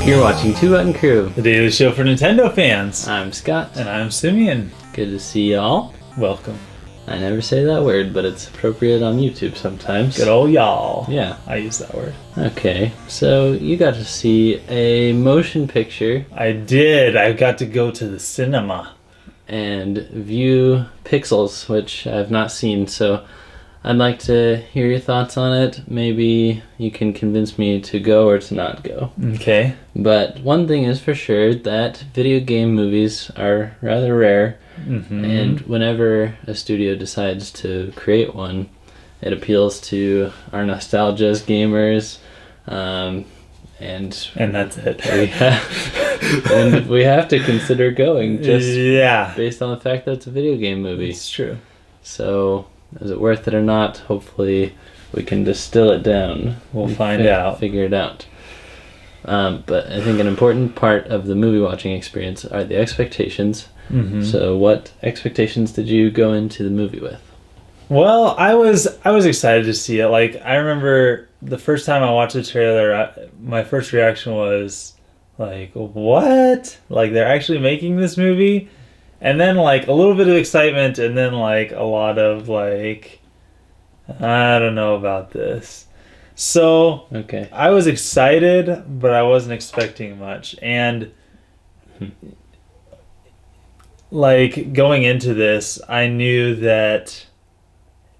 You're watching Two Button Crew. The daily show for Nintendo fans. I'm Scott. And I'm Simeon. Good to see y'all. Welcome. I never say that word, but it's appropriate on YouTube sometimes. Good old y'all. Yeah. I use that word. Okay, so you got to see a motion picture. I did. I got to go to the cinema. And view Pixels, which I've not seen, so I'd like to hear your thoughts on it. Maybe you can convince me to go or to not go. Okay. But one thing is for sure, that video game movies are rather rare. Mm-hmm. And whenever a studio decides to create one, it appeals to our nostalgia as gamers. And that's it. And we have to consider going just based on the fact that it's a video game movie. It's true. So, is it worth it or not? Hopefully, we can distill it down. We'll find out. Figure it out. But I think an important part of the movie watching experience are the expectations. Mm-hmm. So, what expectations did you go into the movie with? Well, I was excited to see it. Like, I remember the first time I watched the trailer, my first reaction was like, what? Like, they're actually making this movie? And then, like, a little bit of excitement, and then, like, a lot of, like, I don't know about this. So, okay, I was excited, but I wasn't expecting much. And, like, going into this, I knew that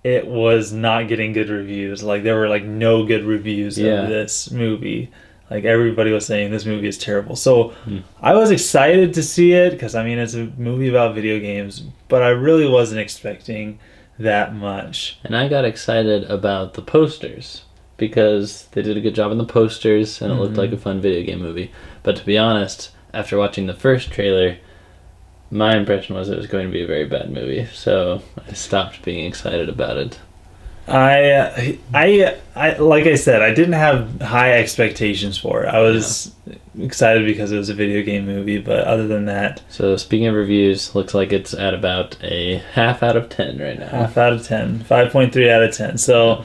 it was not getting good reviews. Like, there were, like, no good reviews of this movie. Like, everybody was saying this movie is terrible. So, I was excited to see it, because, I mean, it's a movie about video games, but I really wasn't expecting that much. And I got excited about the posters, because they did a good job on the posters, and it looked like a fun video game movie. But to be honest, after watching the first trailer, my impression was it was going to be a very bad movie, so I stopped being excited about it. I like I said, I didn't have high expectations for it. I was excited because it was a video game movie, but other than that... So speaking of reviews, looks like it's at about a half out of 10 right now. Half out of 10. 5.3 out of 10. So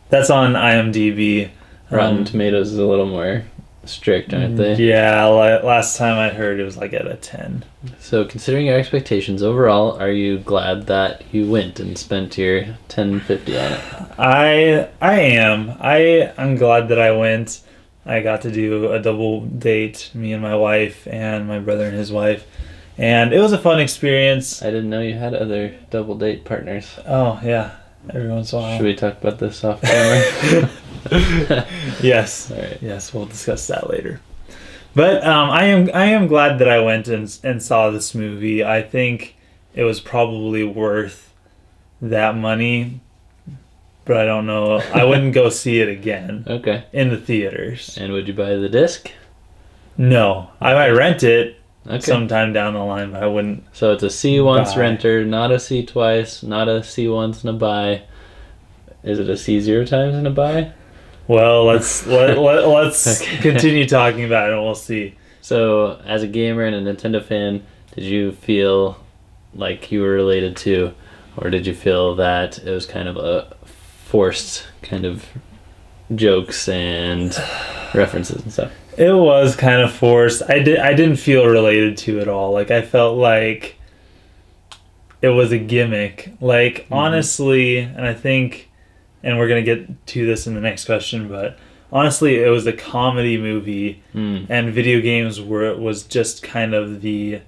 that's on IMDb. Rotten Tomatoes is a little more strict, aren't they? Yeah, last time I heard it was like at a 10. So considering your expectations overall, are you glad that you went and spent your $10.50 on it? I am. I'm glad that I went. I got to do a double date, me and my wife and my brother and his wife. And it was a fun experience. I didn't know you had other double date partners. Oh, yeah. Every once in a while. Should we talk about this off camera? Yes. All right. Yes, we'll discuss that later. But I am glad that I went and saw this movie. I think it was probably worth that money, but I don't know. I wouldn't go see it again. Okay. In the theaters. And would you buy the disc? No. I might rent it sometime down the line, but I wouldn't. So it's a see once renter, not a see twice, not a see once and a buy. Is it a see 0 times and a buy? Well, let's continue talking about it and we'll see. So, as a gamer and a Nintendo fan, did you feel like you were related to, or did you feel that it was kind of a forced kind of jokes and references and stuff? It was kind of forced. I didn't feel related to it at all. Like, I felt like it was a gimmick. Like, honestly, and I think... and we're going to get to this in the next question, but honestly, it was a comedy movie, and video games was just kind of the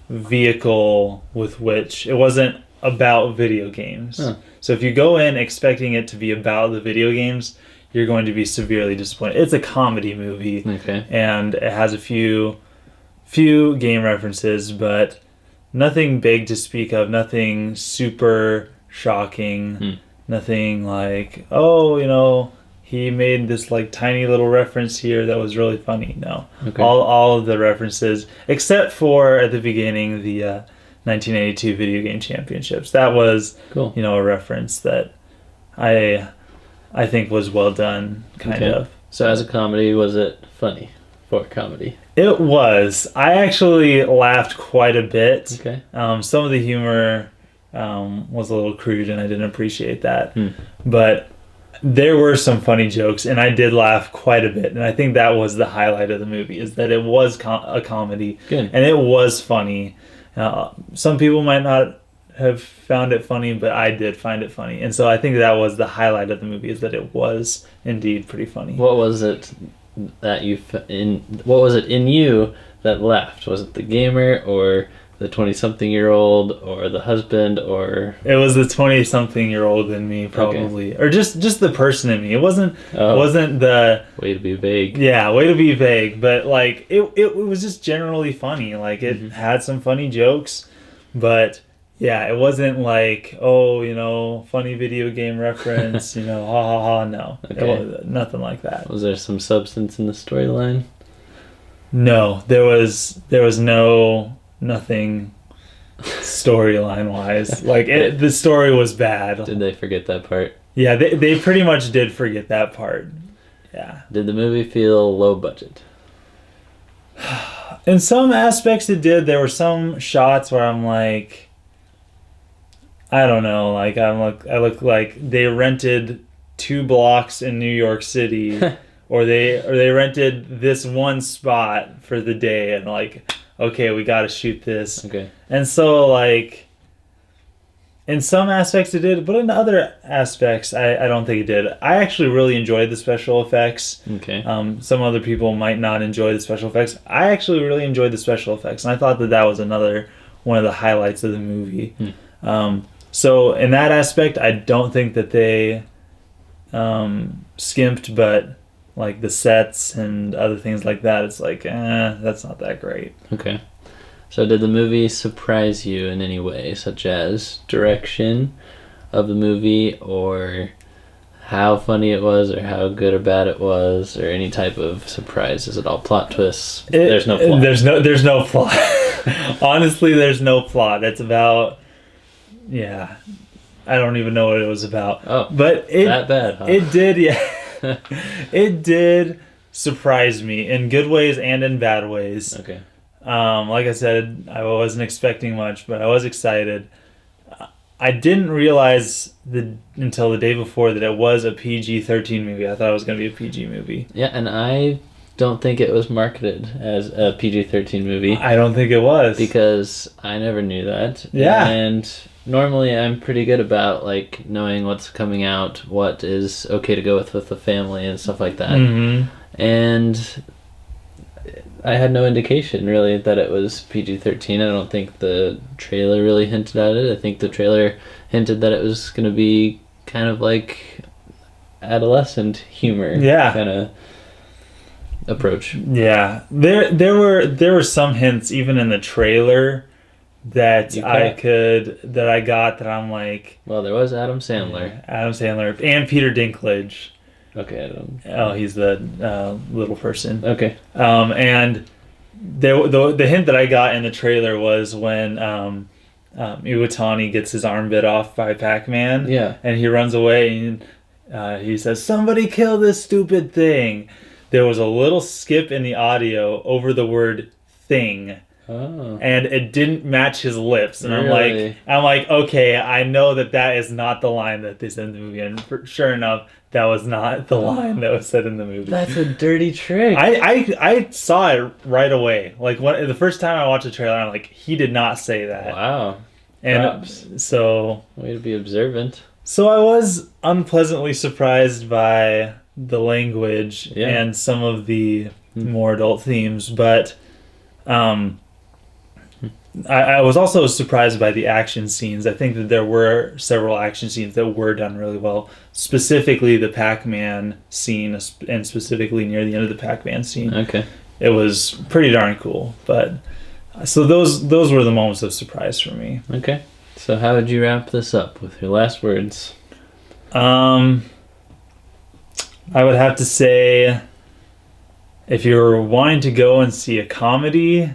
vehicle with which... it wasn't about video games. So if you go in expecting it to be about the video games, you're going to be severely disappointed. It's a comedy movie, and it has a few game references, but nothing big to speak of, nothing super shocking. Nothing like, oh, you know, he made this like tiny little reference here that was really funny. No. All of the references, except for at the beginning, the 1982 Video Game Championships. That was, you know, a reference that I think was well done, kind of. So as a comedy, was it funny for comedy? It was. I actually laughed quite a bit. Some of the humor... was a little crude and I didn't appreciate that. But there were some funny jokes, and I did laugh quite a bit. And I think that was the highlight of the movie, is that it was a comedy. Good. And it was funny. Some people might not have found it funny, but I did find it funny. And so I think that was the highlight of the movie, is that it was indeed pretty funny. What was it that what was it in you that laughed? Was it the gamer, or the 20-something-year-old, or the husband, or... It was the 20-something-year-old in me, probably. Okay. Or just the person in me. It wasn't the... Way to be vague. Yeah, way to be vague. But, like, it was just generally funny. Like, it had some funny jokes. But, yeah, it wasn't like, funny video game reference, ha ha ha, no. Okay. It was nothing like that. Was there some substance in the storyline? No, there was nothing storyline wise. Like, the story was bad. Did they forget that part? Yeah, they pretty much did forget that part. Yeah. Did the movie feel low budget? In some aspects it did. There were some shots where I'm like, I don't know, like I look like they rented 2 blocks in New York City or they rented this one spot for the day, and like, okay, we got to shoot this. Okay. And so, like, in some aspects it did, but in other aspects I don't think it did. I actually really enjoyed the special effects. Okay. Some other people might not enjoy the special effects. I actually really enjoyed the special effects, and I thought that was another one of the highlights of the movie. So in that aspect, I don't think that they skimped, but like the sets and other things like that, it's like, that's not that great. Okay. So did the movie surprise you in any way, such as direction of the movie, or how funny it was, or how good or bad it was, or any type of surprise? Is it all plot twists? There's no plot. There's no plot. Honestly, there's no plot. It's about, I don't even know what it was about. Oh, but that bad, huh? It did, yeah. It did surprise me in good ways and in bad ways. Okay. Like I said, I wasn't expecting much, but I was excited. I didn't realize until the day before that it was a PG-13 movie. I thought it was going to be a PG movie. Yeah, and I don't think it was marketed as a PG-13 movie. I don't think it was. Because I never knew that. Yeah. And normally I'm pretty good about like knowing what's coming out, what is okay to go with the family and stuff like that. Mm-hmm. And I had no indication really that it was PG-13. I don't think the trailer really hinted at it. I think the trailer hinted that it was going to be kind of like adolescent humor. Yeah. Kind of approach. Yeah. There were some hints even in the trailer that I got that I'm like, well, there was Adam Sandler and Peter Dinklage. Okay, Adam. Oh, he's the little person. Okay. And the hint that I got in the trailer was when Iwatani gets his arm bit off by Pac-Man. Yeah. And he runs away and he says, "Somebody kill this stupid thing." There was a little skip in the audio over the word "thing." Oh. And it didn't match his lips, and really? I'm like, okay, I know that is not the line that they said in the movie, and sure enough, that was not the line that was said in the movie. That's a dirty trick. I saw it right away. Like the first time I watched the trailer, I'm like, he did not say that. Wow. And Props. so way to be observant. So I was unpleasantly surprised by the language and some of the more adult themes, but I was also surprised by the action scenes. I think that there were several action scenes that were done really well, specifically the Pac-Man scene, and specifically near the end of the Pac-Man scene. Okay. It was pretty darn cool. But so those were the moments of surprise for me. Okay. So how would you wrap this up with your last words? I would have to say, if you're wanting to go and see a comedy,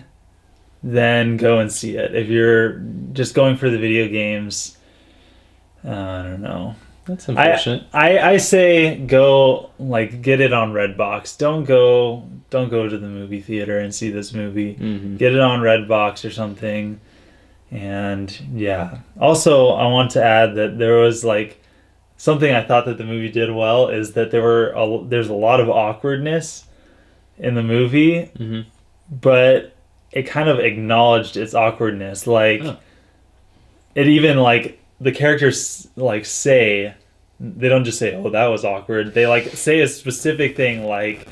then go and see it. If you're just going for the video games, I don't know. That's unfortunate. I say go, like, get it on Redbox. Don't go to the movie theater and see this movie. Mm-hmm. Get it on Redbox or something. And yeah. Also, I want to add that there was like something I thought that the movie did well is that there's a lot of awkwardness in the movie, Mm-hmm. but it kind of acknowledged its awkwardness. Like, it even, like, the characters, like, say, they don't just say, oh, that was awkward. They, like, say a specific thing, like,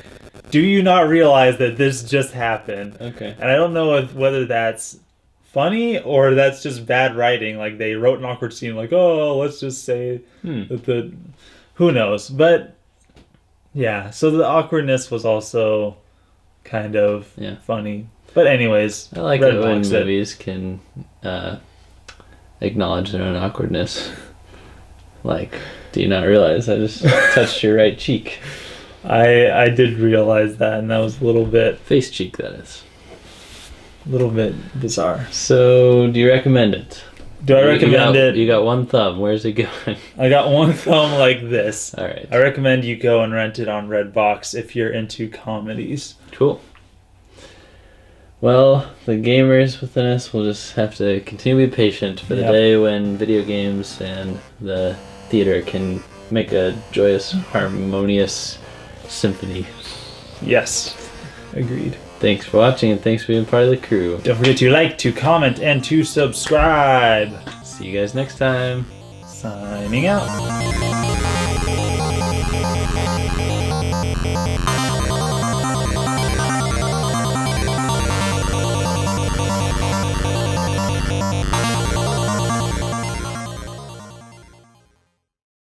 do you not realize that this just happened? Okay. And I don't know whether that's funny or that's just bad writing. Like, they wrote an awkward scene, like, oh, let's just say that who knows? But, yeah, so the awkwardness was also kind of funny. But anyways, I like it when movies can acknowledge their own awkwardness. Like, do you not realize I just touched your right cheek? I did realize that, and that was a little bit... Face cheek, that is. A little bit bizarre. So, do you recommend it? Do I recommend it? You got one thumb. Where's it going? I got one thumb like this. All right. I recommend you go and rent it on Redbox if you're into comedies. Cool. Well, the gamers within us will just have to continue to be patient for the day when video games and the theater can make a joyous, harmonious symphony. Yes. Agreed. Thanks for watching and thanks for being part of the crew. Don't forget to like, to comment, and to subscribe. See you guys next time. Signing out.